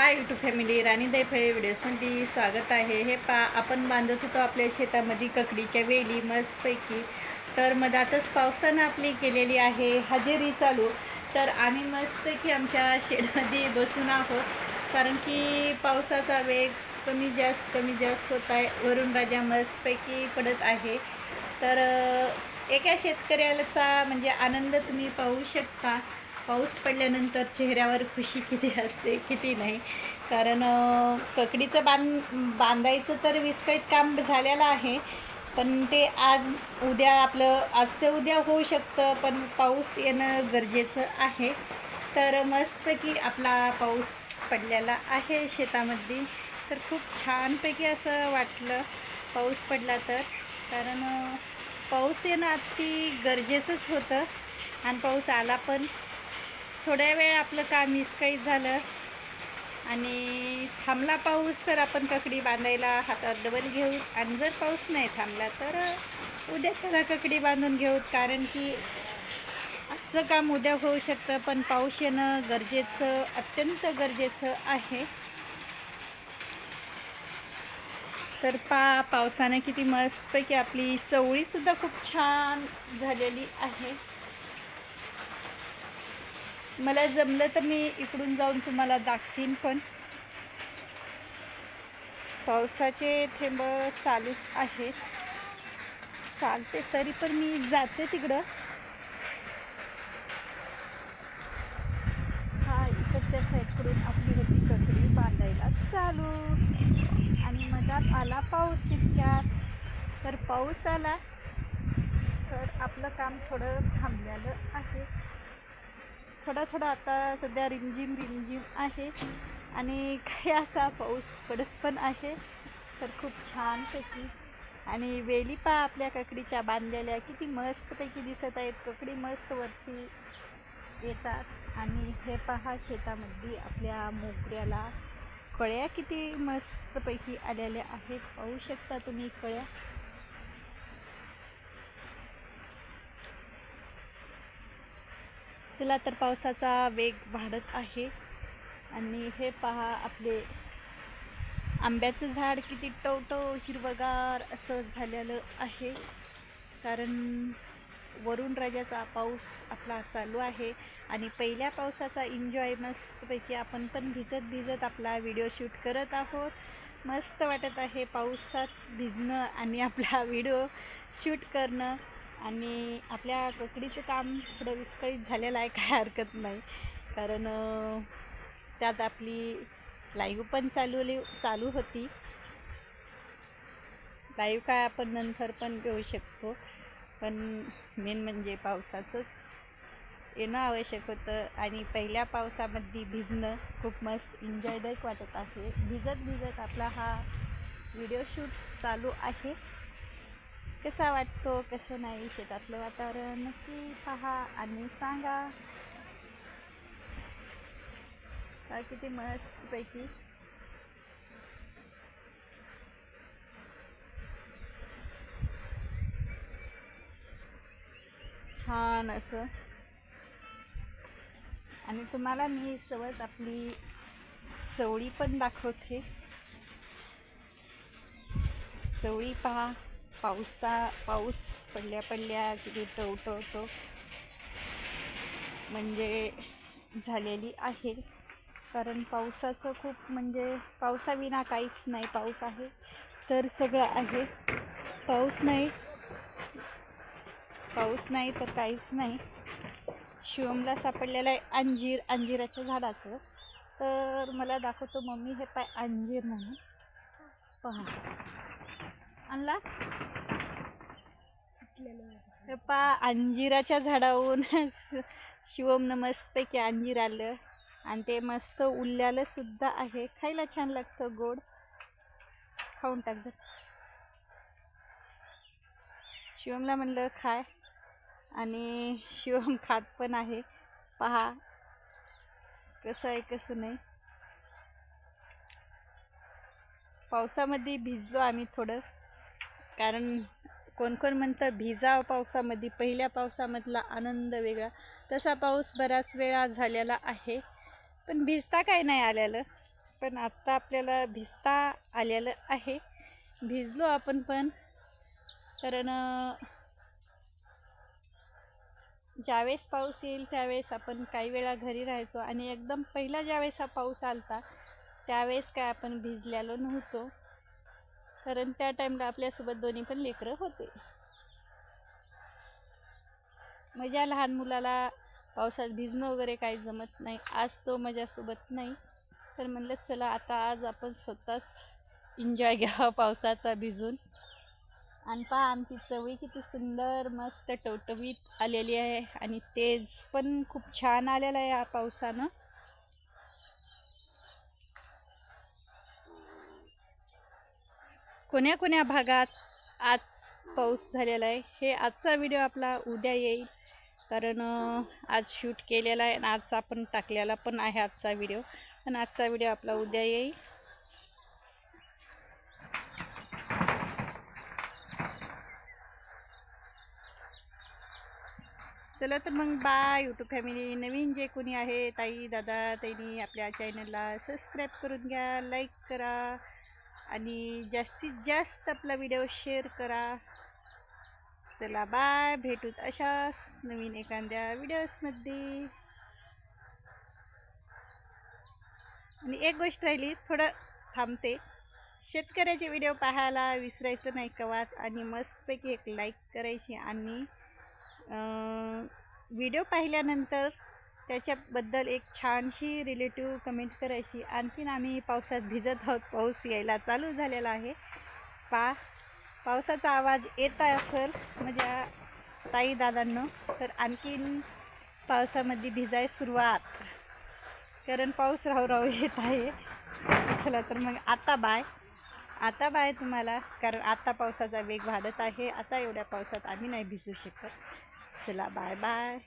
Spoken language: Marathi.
हाय यूट्यूब फॅमिली, राणी दैफळे व्हिडिओजमध्ये स्वागत आहे। हे आपण बांधत होतो आपल्या शेतामध्ये ककडीच्या वेली मस्तपैकी। तर मधातच पावसानं आपली केलेली आहे हजेरी चालू। तर आम्ही मस्तपैकी आमच्या शेडमध्ये बसून आहोत, कारण की पावसाचा वेग कमी जास्त होत आहे। वरून राजा मस्तपैकी पडत आहे। तर एका शेतकऱ्याचा म्हणजे आनंद तुम्ही पाहू शकता। पाऊस पडल्यानंतर चेहऱ्यावर खुशी किती असते किती नाही। कारण ककडीचं बांधायचं तर विस्कळीत काम झालेलं आहे, पण ते आज उद्या आजचं उद्या होऊ शकतं, पण पाऊस येणं गरजेचं आहे। तर मस्तपैकी आपला पाऊस पडलेला आहे शेतामध्ये। तर खूप छानपैकी असं वाटलं पाऊस पडला तर, कारण पाऊस येणं अति गरजेचंच होतं। आणि पाऊस आला पण थोड्या वेळ आपलं काम विस्कळीत झालं आणि थांबला पाऊस तर आपण ककडी बांधायला हातात डबल घेऊ। आणि जर पाऊस नाही थांबला तर उद्याच्याला ककडी बांधून घेऊ, कारण की आजचं काम उद्या होऊ शकतं, पण पाऊस येणं गरजेचं अत्यंत गरजेचं आहे। तर पावसाने किती मस्तपैकी आपली चवळीसुद्धा खूप छान झालेली आहे। मला जमलं तर मी इकडून जाऊन तुम्हाला दाखवीन, पण पावसाचे थेंब चालूच आहेत। चालते तरी पण मी जाते तिकडं। हा इकडच्या साईडकडून आपली होती ककडी बांधायला चालू, आणि मधात आला पाऊस तितक्यात। तर पाऊस आला तर आपलं काम थोडं थांबलेलं आहे। थोडा आता सध्या रिमझिम आहे, आणि काही असा पाऊस पडत पण आहे। तर खूप छानपैकी आणि वेली आपल्या ककडीच्या बांधलेल्या किती मस्तपैकी दिसत आहेत। ककडी मस्त वरती येतात, आणि हे पहा शेतामध्ये आपल्या मोगऱ्याला कळ्या किती मस्तपैकी आलेल्या आहेत। पाहू शकता तुम्ही कळ्या। चला तर पावसाचा वेग वाढत आहे, आणि हे पहा आपले आंब्याचं झाड किती टवटव हिरवगार असं झालेलं आहे, कारण वरून राजाचा पाऊस आपला चालू आहे। आणि पहिल्या पावसाचा एन्जॉय मस्तपैकी आपण पण भिजत आपला व्हिडिओ शूट करत आहोत। मस्त वाटत आहे पावसात भिजणं आणि आपला व्हिडिओ शूट करणं। आणि आपल्या ककडीचं काम थोडं विस्कळीत झालेलं आहे, काय हरकत नाही, कारण त्यात आपली लाईव्ह पण चालू होती। लाईव्ह काय आपण नंतर पण घेऊ शकतो, पण मेन म्हणजे पावसाचंच येणं आवश्यक होतं। आणि पहिल्या पावसामध्ये भिजणं खूप मस्त एन्जॉयदायक वाटत आहे। भिजत आपला हा व्हिडिओ शूट चालू आहे। कसा वाटतो कसं नाही शेतातलं वातावरण नक्की पहा आणि सांगा। किती मस्तपैकी छान असं। आणि तुम्हाला मी सहज आपली चवळी पण दाखवते। चवळी पहा, पाऊस पडल्या किती टवटवतो म्हणजे झालेली आहे। कारण पावसाचं खूप म्हणजे पावसाविना काहीच नाही। पाऊस आहे तर सगळं आहे, पाऊस नाही तर काहीच नाही। शिवमला सापडलेलं आहे अंजिराच्या झाडाचं। तर मला दाखवतो मम्मी, हे पाय अंजीर म्हणून पहा आणला। हे पहा अंजिराच्या झाडावरून शिवमनं मस्तपैकी अंजीर आलं, आणि ते मस्त उरलेलं सुद्धा आहे। खायला छान लागतं, गोड, खाऊन टाक। शिवमला म्हणलं खाय, आणि शिवम खात पण आहे। पहा कसं आहे कसं नाही। पावसामध्ये भिजलो आम्ही थोडं, कारण कोण म्हणतं भिजाव पावसामध्ये, पहिल्या पावसामधला आनंद वेगळा। तसा पाऊस बराच वेळा झालेला आहे, पण भिजता काय नाही आलेलं। पण आत्ता आपल्याला भिजता आलेलं आहे. भिजलो आपण पण, कारण ज्यावेळेस पाऊस येईल त्यावेळेस आपण काही वेळा घरी राहायचो आणि एकदम पहिला ज्यावेळेस हा पाऊस आलता त्यावेळेस काय आपण भिजलेलो नव्हतो, कारण त्या टाईमला आपल्यासोबत दोन्ही पण लेकरं होते. माझ्या लहान मुलाला पावसात भिजणं वगैरे काही जमत नाही. आज तो माझ्यासोबत नाही, तर म्हणलं चला आता आज आपण स्वतःच एन्जॉय घ्यावा पावसाचा भिजून. आणि पहा आमची चवळी किती सुंदर मस्त टवटवीत आलेली आहे आणि तेज पण खूप छान आलेला आहे या पावसानं. कोण्या कोण्या भागात आज पाऊस झालेला आहे हे आजचा व्हिडिओ आपला उद्या येईल, कारण आज शूट केलेला आहे आणि आज आपण टाकलेला पण आहे आजचा व्हिडिओ, पण आजचा व्हिडिओ आपला उद्या येईल. चला तर मग बाय यूट्यूब फॅमिली. नवीन जे कोणी आहे ताई दादा त्यांनी आपल्या चॅनलला सबस्क्राईब करून घ्या, लाईक करा आणि जास्तीत जास्त आपला व्हिडिओ शेअर करा. चला बाय, भेटूत अशाच नवीन एखाद्या व्हिडिओजमध्ये. आणि एक गोष्ट राहिली, थोडं थांबते. शेतकऱ्याचे व्हिडिओ पाहायला विसरायचं नाही कवाच, आणि मस्तपैकी एक लाईक करायची आणि व्हिडिओ पाहिल्यानंतर त्याच्याबद्दल एक छानशी रिलेटिव्ह कमेंट करायची. आणखीन आम्ही पावसात भिजत आहोत, पाऊस यायला चालू झालेला आहे. पावसाचा आवाज येत असेल माझ्या ताई दादांनो, तर आणखीन पावसामध्ये भिजायला सुरुवात, कारण पाऊस राहू येत आहे. चला तर मग आता बाय तुम्हाला, कारण आता पावसाचा वेग वाढत आहे. आता एवढ्या पावसात आम्ही नाही भिजू शकत. चला बाय बाय.